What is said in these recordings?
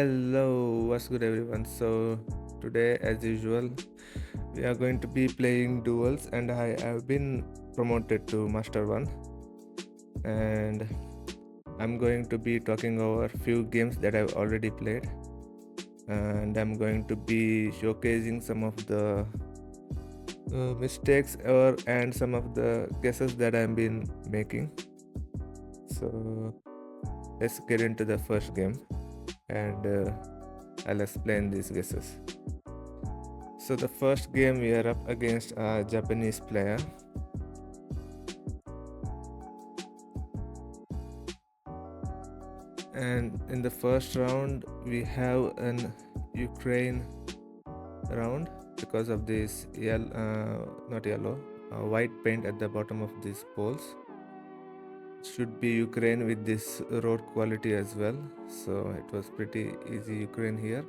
Hello, what's good everyone? So today as usual we are going to be playing Duels and I have been promoted to Master 1 and I'm going to be talking over few games that I've already played and I'm going to be showcasing some of the mistakes and some of the guesses that I've been making. So let's get into the first game and I'll explain these guesses. So the first game we are up against a Japanese player. And in the first round we have an Ukraine round because of this white paint at the bottom of these poles. It should be Ukraine with this road quality as well. So it was pretty easy Ukraine here.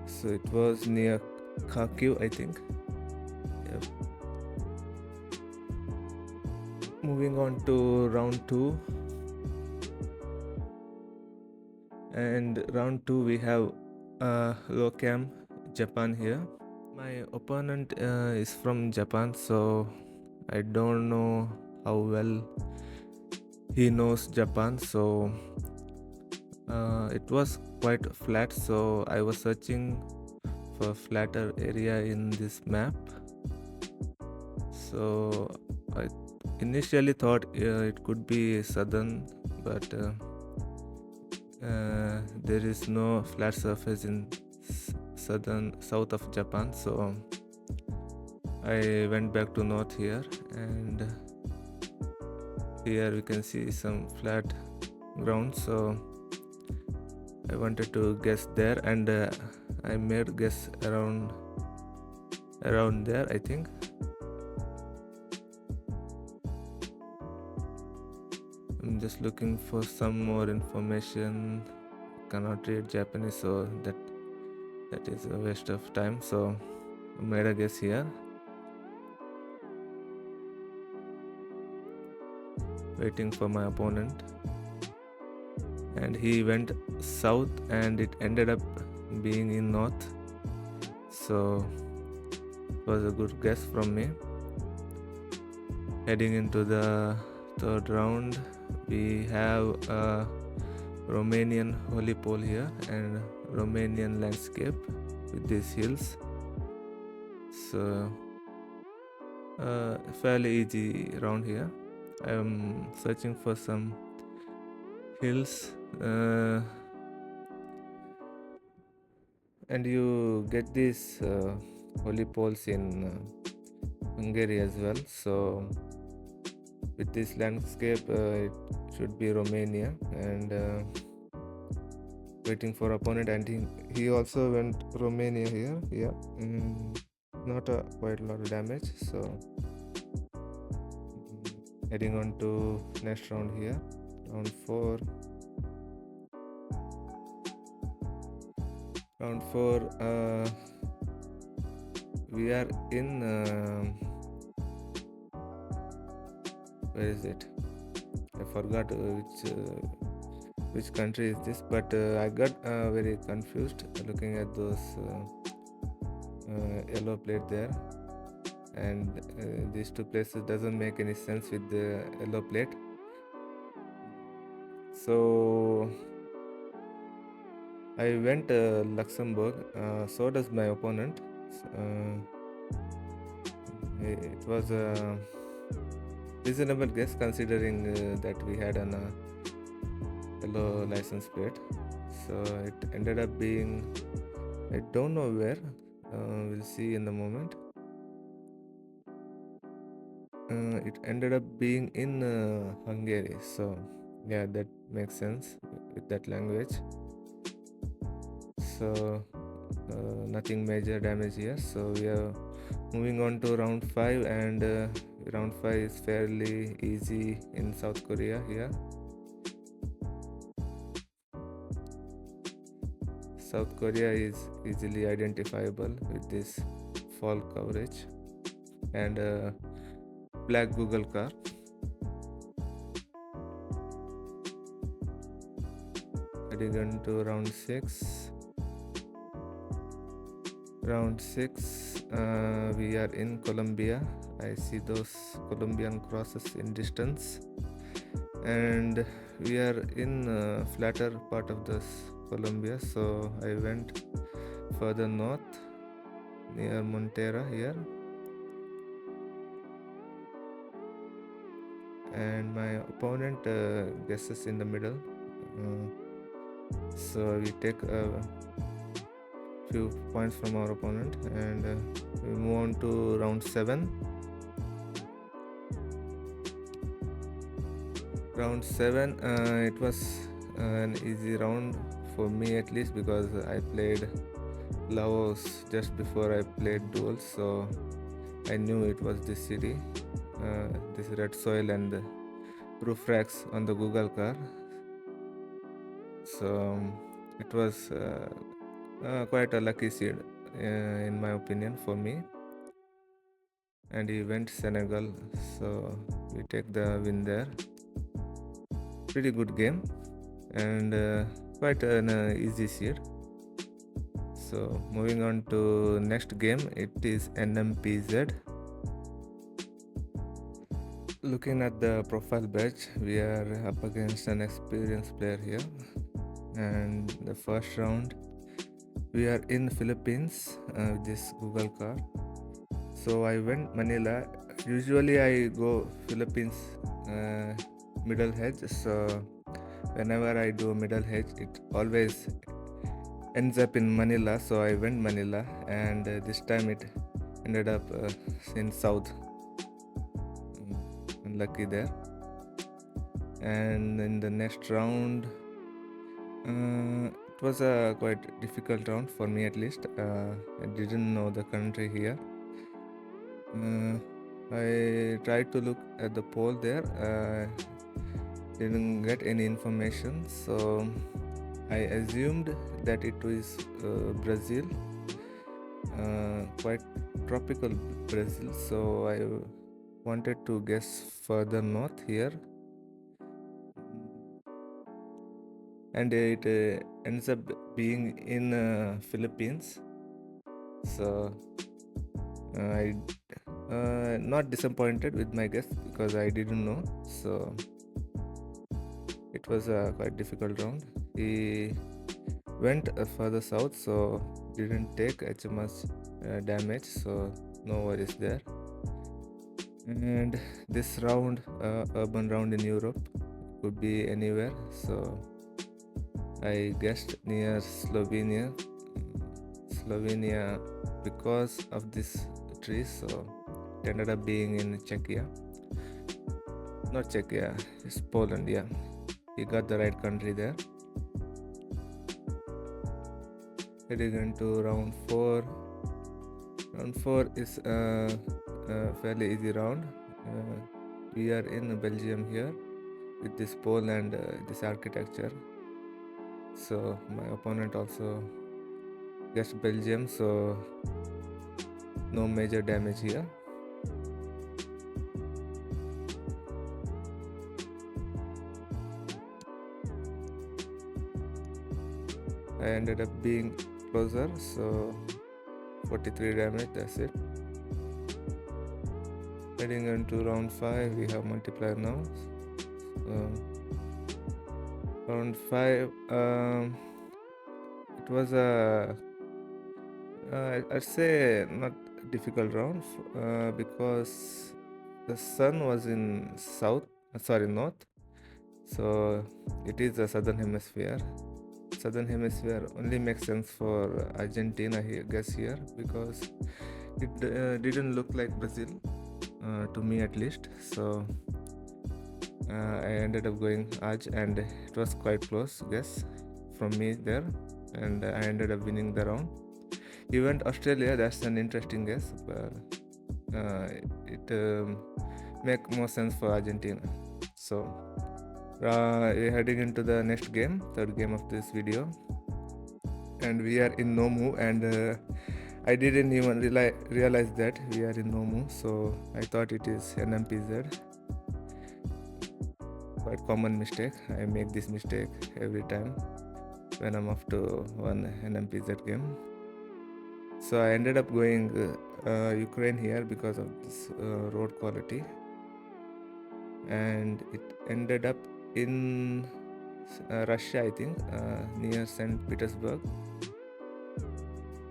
So it was near Kharkiv, I think. Yep. Moving on to round 2. And round 2 we have Locam Japan here. My opponent is from Japan, so I don't know how well he knows Japan. So it was quite flat, so I was searching for flatter area in this map. So I initially thought it could be southern, but there is no flat surface in south of Japan, so I went back to north here, and here we can see some flat ground, so I wanted to guess there, and I made guess around there, I think. I'm just looking for some more information. Cannot read Japanese, so that is a waste of time, so I made a guess here. Waiting for my opponent, and he went south and it ended up being in north, so it was a good guess from me. Heading into the third round, we have a Romanian holy pole here and Romanian landscape with these hills, so fairly easy round here. I'm searching for some hills, and you get these holy poles in Hungary as well, so with this landscape it should be Romania. And waiting for opponent, and he also went Romania here. Yeah, not a quite a lot of damage, so heading on to next round here, round 4. We are in where is it? I forgot which country is this, but I got very confused looking at those yellow plate there, and these two places doesn't make any sense with the yellow plate. So I went Luxembourg, so does my opponent. It was a reasonable guess considering that we had an yellow license plate. So it ended up being, I don't know where, we'll see in the moment. It ended up being in Hungary, so yeah, that makes sense with that language. So nothing major damage here, so we are moving on to round 5, and round 5 is fairly easy in South Korea here. South Korea is easily identifiable with this fall coverage and black Google car. Heading into round 6. Round 6, we are in Colombia. I see those Colombian crosses in distance, and we are in flatter part of this Colombia, so I went further north near Montera here, and my opponent guesses in the middle. So we take a few points from our opponent, and we move on to round 7. Round 7, it was an easy round for me, at least, because I played Laos just before I played Duels, so I knew it was this city, this red soil and the proof racks on the Google car. So it was quite a lucky seed, in my opinion, for me. And he went Senegal, so we take the win there. Pretty good game, and quite an easy seed. So moving on to next game, it is NMPZ. Looking at the profile badge, we are up against an experienced player here, and the first round we are in Philippines with this Google car. So I went Manila. Usually I go Philippines middle hedge, so whenever I do middle hedge, it always ends up in Manila, so I went Manila, and this time it ended up in south. Unlucky there. And in the next round, it was a quite difficult round for me, at least. I didn't know the country here. I tried to look at the poll there, didn't get any information, so I assumed that it was Brazil, quite tropical Brazil, so I wanted to guess further north here, and it ends up being in Philippines. So I not disappointed with my guess because I didn't know, so it was a quite difficult round. He went further south, so didn't take as much damage, so no worries there. And this round, urban round in Europe, could be anywhere, so I guessed near Slovenia because of this tree, so it ended up being in Czechia. Not Czechia, it's Poland. Yeah, he got the right country there. Heading into round 4. Round 4 is a fairly easy round. We are in Belgium here with this pole and this architecture. So my opponent also guessed Belgium, so no major damage here. I ended up being closer, so 43 damage, that's it. Heading into round 5, we have multiplier now. Round 5, it was a I'd say not difficult round because the sun was in north, so it is the southern hemisphere. Southern hemisphere only makes sense for Argentina, I guess, here, because it didn't look like Brazil to me, at least. So I ended up going Arg, and it was quite close guess from me there, and I ended up winning the round. You went Australia, that's an interesting guess, but it make more sense for Argentina. So we're heading into the next game, third game of this video, and we are in Nomu, and I didn't even realize that we are in Nomu, so I thought it is NMPZ. Quite common mistake. I make this mistake every time. when I'm off to one NMPZ game. So I ended up going Ukraine here because of this road quality, and it ended up in Russia, I think, near St. Petersburg.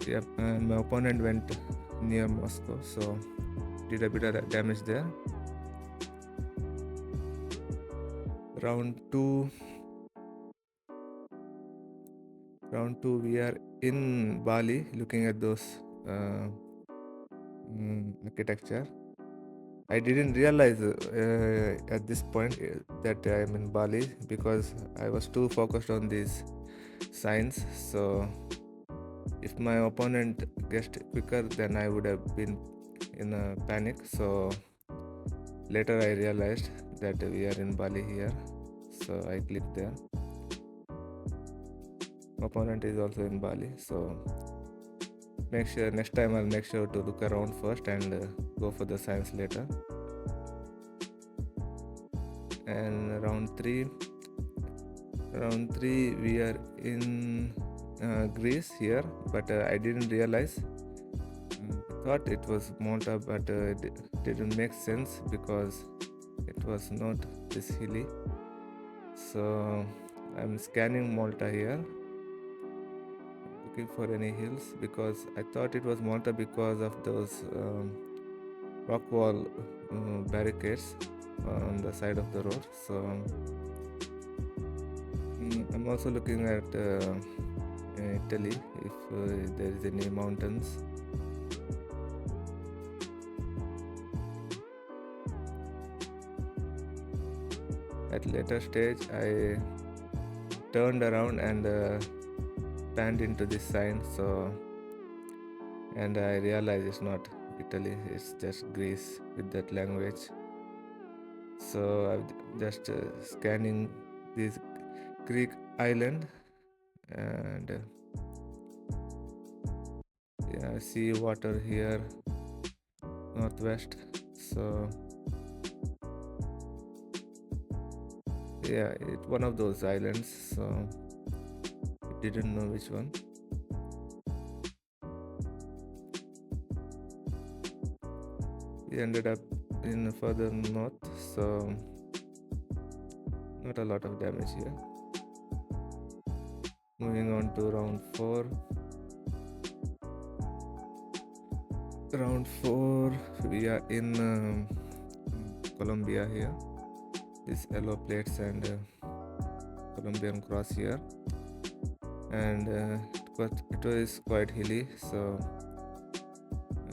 Yep, and my opponent went near Moscow, so did a bit of damage there. Round two, we are in Bali, looking at those architecture. I didn't realize at this point that I'm in Bali because I was too focused on these signs. So if my opponent guessed quicker, then I would have been in a panic. So later I realized that we are in Bali here, so I clicked there. Opponent is also in Bali, so next time I'll make sure to look around first and go for the signs later. And round three we are in Greece here, but I didn't realize. I thought it was Malta, but it didn't make sense because it was not this hilly. So I'm scanning Malta here, looking for any hills, because I thought it was Malta because of those rock wall barricades on the side of the road. So I'm also looking at Italy, if there is any mountains. At later stage, I turned around and panned into this sign, and I realized it's not Italy, it's just Greece with that language. So I'm just scanning this Greek island, and I see water here northwest. So yeah, it's one of those islands, so I didn't know which one. We ended up in further north, so not a lot of damage here. Moving on to round 4. Round 4, we are in Colombia here. These yellow plates and Colombian cross here, and it was quite hilly, so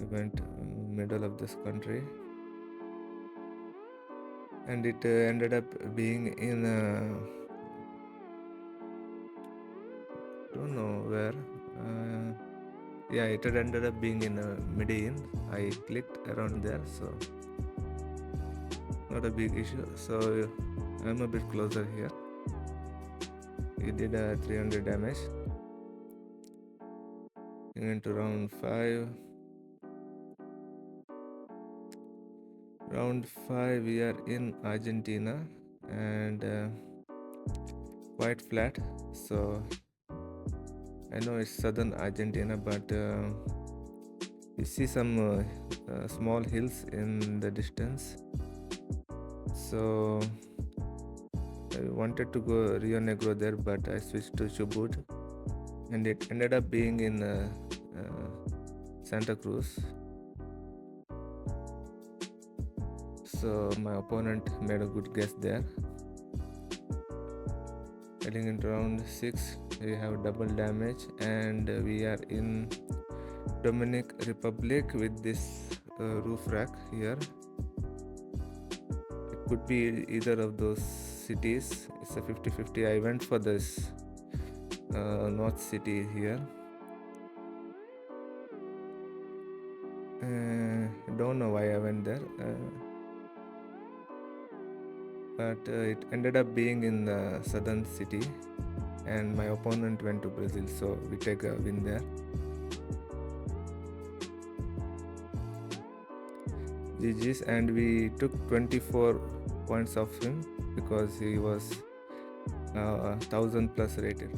I went middle of this country, and it ended up being in don't know where. Yeah, it had ended up being in Medellin. I clicked around there, so not a big issue. So I'm a bit closer here. It did 300 damage. Into round 5. Round 5, we are in Argentina, and quite flat. So I know it's southern Argentina, but you see some small hills in the distance. So I wanted to go Rio Negro there, but I switched to Chubut, and it ended up being in Santa Cruz. So my opponent made a good guess there. Heading into round 6, we have double damage, and we are in Dominican Republic with this roof rack here. It could be either of those cities. It's a 50-50. I went for this north city here. Don't know why I went there, but it ended up being in the southern city, and my opponent went to Brazil, so we take a win there. GG's, and we took 24 points off him because he was 1000 plus rated.